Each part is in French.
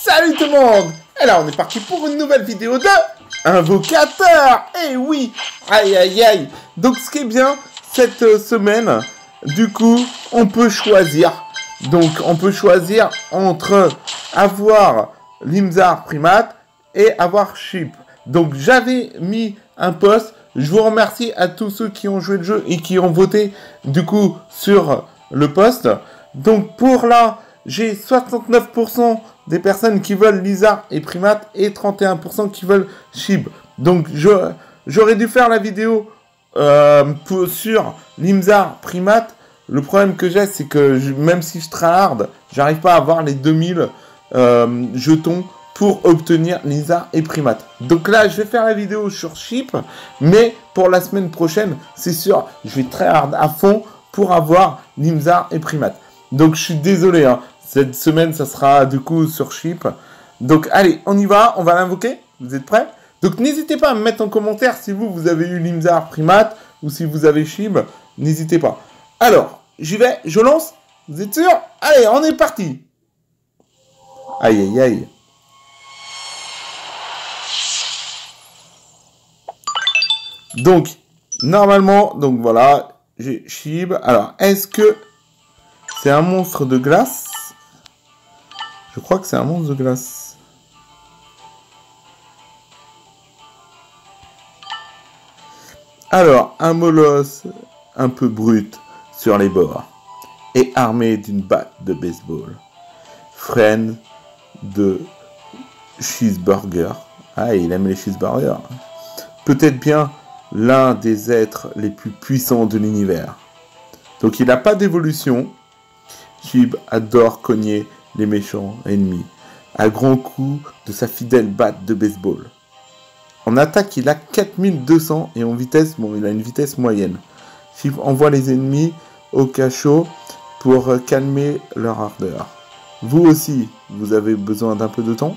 Salut tout le monde! Et là on est parti pour une nouvelle vidéo de Invocateur! Eh oui! Aïe aïe aïe! Donc ce qui est bien, cette semaine, du coup, on peut choisir. Donc on peut choisir entre avoir Limzar Primate et avoir Sheep. Donc j'avais mis un post. Je vous remercie à tous ceux qui ont joué le jeu et qui ont voté du coup sur le post. Donc pour là, j'ai 69% des personnes qui veulent Limzar et Primate et 31% qui veulent Sheep. Donc j'aurais dû faire la vidéo sur Limzar Primate. Le problème que j'ai, c'est que même si je tryhard, j'arrive pas à avoir les 2000 jetons pour obtenir Limzar et Primate. Donc là, je vais faire la vidéo sur Sheep, mais pour la semaine prochaine, c'est sûr, je vais tryhard à fond pour avoir Limzar et Primate. Donc je suis désolé, hein. Cette semaine, ça sera du coup sur Sheep. Donc allez, on y va, on va l'invoquer. Vous êtes prêts? Donc n'hésitez pas à me mettre en commentaire si vous avez eu Limzar Primate ou si vous avez Sheep. N'hésitez pas. Alors, j'y vais, je lance. Vous êtes sûr? Allez, on est parti. Aïe aïe aïe. Donc, normalement, donc voilà, j'ai Sheep. Alors, est-ce que c'est un monstre de glace? Je crois que c'est un monstre de glace. Alors, un molosse un peu brut sur les bords et armé d'une batte de baseball. Friend de cheeseburger. Ah, il aime les cheeseburgers. Peut-être bien l'un des êtres les plus puissants de l'univers. Donc il n'a pas d'évolution. Sheep adore cogner les méchants ennemis à grands coups de sa fidèle batte de baseball. En attaque, il a 4200 et en vitesse, bon, il a une vitesse moyenne. Sheep envoie les ennemis au cachot pour calmer leur ardeur. Vous aussi, vous avez besoin d'un peu de temps.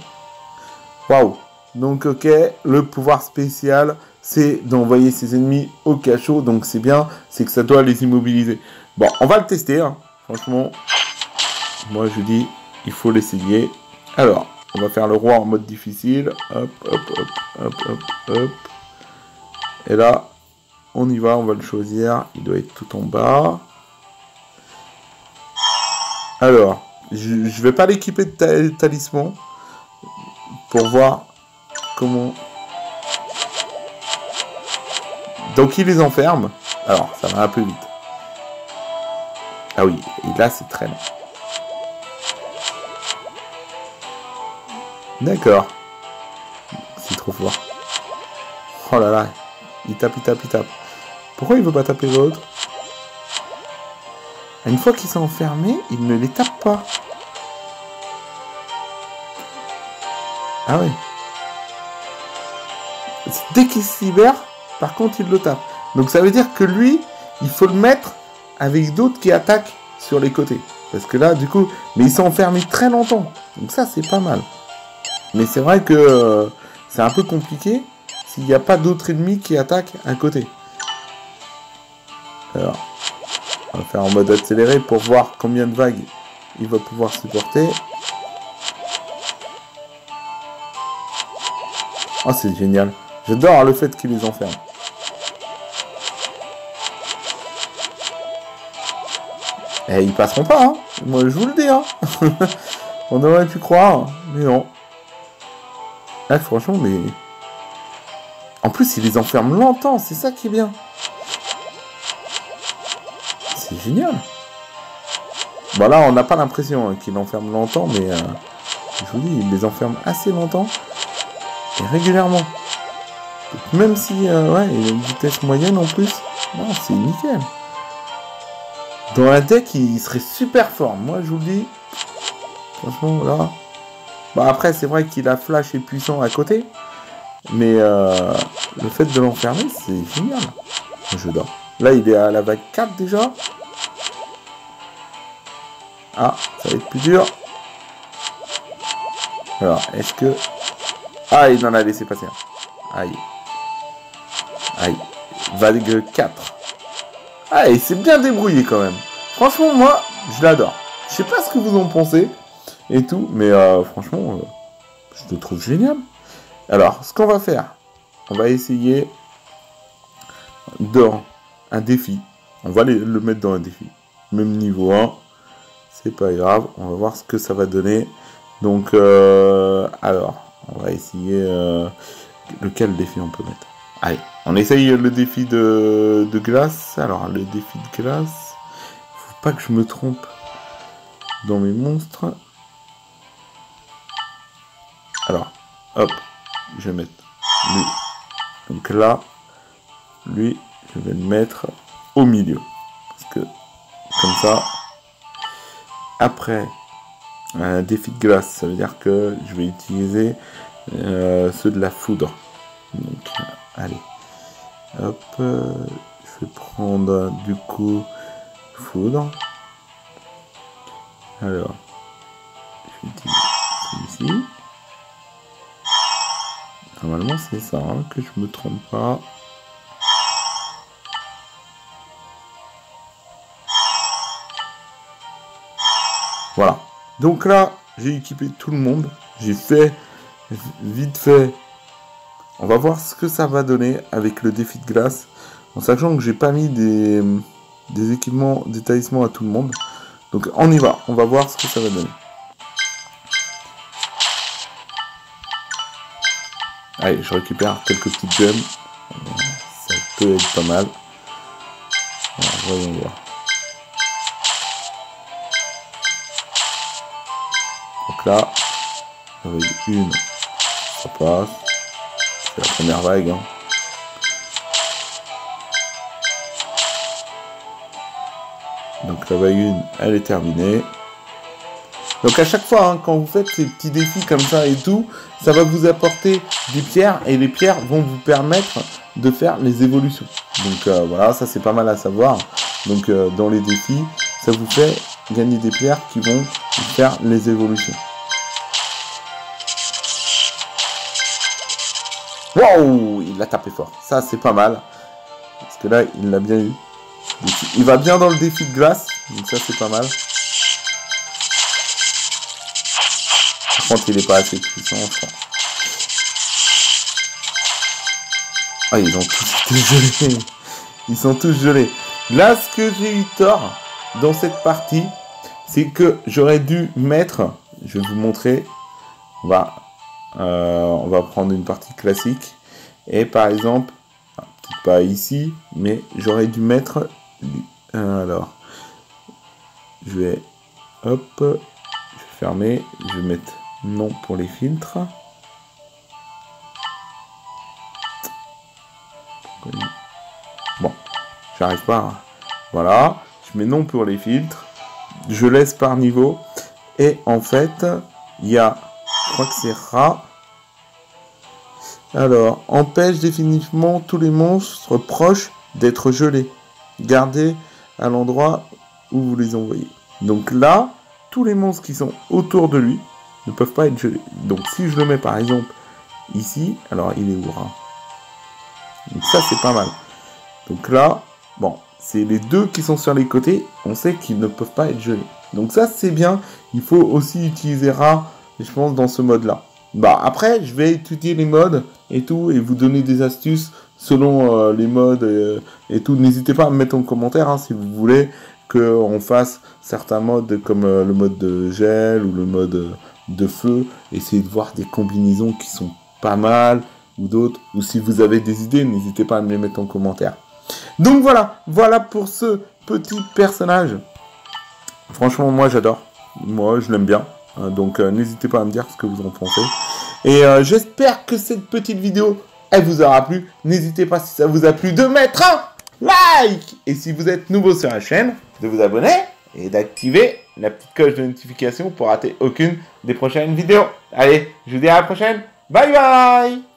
Waouh! Donc ok, le pouvoir spécial, c'est d'envoyer ses ennemis au cachot. Donc c'est bien, c'est que ça doit les immobiliser. Bon, on va le tester, hein. Franchement, moi je dis, il faut l'essayer. Alors, on va faire le roi en mode difficile. Hop, hop, hop, hop, hop, hop. Et là, on y va, on va le choisir. Il doit être tout en bas. Alors, je vais pas l'équiper de talisman pour voir comment. Donc il les enferme. Alors, ça va un peu vite. Ah oui, et là c'est très long. D'accord. C'est trop fort. Oh là là. Il tape, il tape, il tape. Pourquoi il veut pas taper l'autre? Une fois qu'il s'est enfermé, il ne les tape pas. Ah oui. Dès qu'il se libère, par contre, il le tape. Donc ça veut dire que lui, il faut le mettre avec d'autres qui attaquent sur les côtés. Parce que là, du coup... Mais il s'est enfermé très longtemps. Donc ça, c'est pas mal. Mais c'est vrai que c'est un peu compliqué s'il n'y a pas d'autres ennemis qui attaquent à côté. Alors, on va faire en mode accéléré pour voir combien de vagues il va pouvoir supporter. Oh, c'est génial. J'adore le fait qu'il les enferme. Et ils passeront pas, hein. Moi, je vous le dis, hein. On aurait pu croire, mais non. Là, franchement, mais... En plus, il les enferme longtemps, c'est ça qui est bien. C'est génial. Bon, là, on n'a pas l'impression hein, qu'il enferme longtemps, mais... je vous dis, il les enferme assez longtemps. Et régulièrement. Donc, même si, ouais, il a une vitesse moyenne en plus. Non, c'est nickel. Dans la deck, il serait super fort. Moi, je vous le dis. Franchement, là... Bah après, c'est vrai qu'il a Flash et Puissant à côté. Mais le fait de l'enfermer, c'est génial. Je dors. Là, il est à la vague 4 déjà. Ah, ça va être plus dur. Alors, est-ce que... Ah, il en a laissé passer un. Aïe. Aïe. Vague 4. Ah, il s'est bien débrouillé quand même. Franchement, moi, je l'adore. Je sais pas ce que vous en pensez et tout, mais franchement, Je le trouve génial. Alors, ce qu'on va faire, on va essayer dans un défi. On va le mettre dans un défi. Même niveau 1. C'est pas grave. On va voir ce que ça va donner. Donc, alors, on va essayer... lequel défi on peut mettre? Allez, on essaye le défi de glace. Alors, le défi de glace... Faut pas que je me trompe dans mes monstres. Alors, hop, je vais mettre lui. Donc là, lui, je vais le mettre au milieu. Parce que, comme ça, après un défi de glace, ça veut dire que je vais utiliser ceux de la foudre. Donc, allez, hop, je vais prendre du coup foudre. Alors, je vais utiliser celui-ci. Normalement, c'est ça, hein, que je me trompe pas. Voilà. Donc là, j'ai équipé tout le monde. J'ai fait vite fait. On va voir ce que ça va donner avec le défi de glace. En sachant que j'ai pas mis des équipements, des talismans à tout le monde. Donc on y va. On va voir ce que ça va donner. Allez, je récupère quelques petites gemmes. Ça peut être pas mal. Alors, voyons voir. Donc là, avec une, ça passe. C'est la première vague. Hein. Donc la vague 1, elle est terminée. Donc à chaque fois, hein, quand vous faites ces petits défis comme ça et tout, ça va vous apporter des pierres et les pierres vont vous permettre de faire les évolutions. Donc voilà, ça c'est pas mal à savoir. Donc dans les défis, ça vous fait gagner des pierres qui vont vous faire les évolutions. Wow, il l'a tapé fort. Ça c'est pas mal. Parce que là, il l'a bien eu. Donc, il va bien dans le défi de glace. Donc ça c'est pas mal. Par contre, il n'est pas assez puissant, je crois. Ah, ils ont tous été gelés. Ils sont tous gelés. Là, ce que j'ai eu tort dans cette partie, c'est que j'aurais dû mettre... Je vais vous montrer. On va prendre une partie classique. Et par exemple, peut-être pas ici, mais j'aurais dû mettre... alors, je vais... Hop, je vais fermer. Je vais mettre... non pour les filtres. Bon, j'arrive pas. Hein. Voilà, je mets non pour les filtres. Je laisse par niveau. Et en fait, il y a, je crois que c'est rat. Alors, empêche définitivement tous les monstres proches d'être gelés. Gardez à l'endroit où vous les envoyez. Donc là, tous les monstres qui sont autour de lui ne peuvent pas être gelés. Donc si je le mets par exemple ici, alors il est où rat? Donc ça c'est pas mal. Donc là, bon, c'est les deux qui sont sur les côtés, on sait qu'ils ne peuvent pas être gelés. Donc ça c'est bien, il faut aussi utiliser rat, je pense, dans ce mode là. Bah après, je vais étudier les modes et tout, et vous donner des astuces selon les modes et tout. N'hésitez pas à me mettre en commentaire hein, si vous voulez qu'on fasse certains modes comme le mode de gel ou le mode de feu. Essayez de voir des combinaisons qui sont pas mal ou d'autres. Ou si vous avez des idées, n'hésitez pas à me les mettre en commentaire. Donc voilà pour ce petit personnage. Franchement, moi j'adore. Moi je l'aime bien. Donc n'hésitez pas à me dire ce que vous en pensez. Et j'espère que cette petite vidéo, elle vous aura plu. N'hésitez pas, si ça vous a plu, de mettre un like. Et si vous êtes nouveau sur la chaîne, de vous abonner et d'activer la petite cloche de notification pour rater aucune des prochaines vidéos. Allez, je vous dis à la prochaine. Bye bye.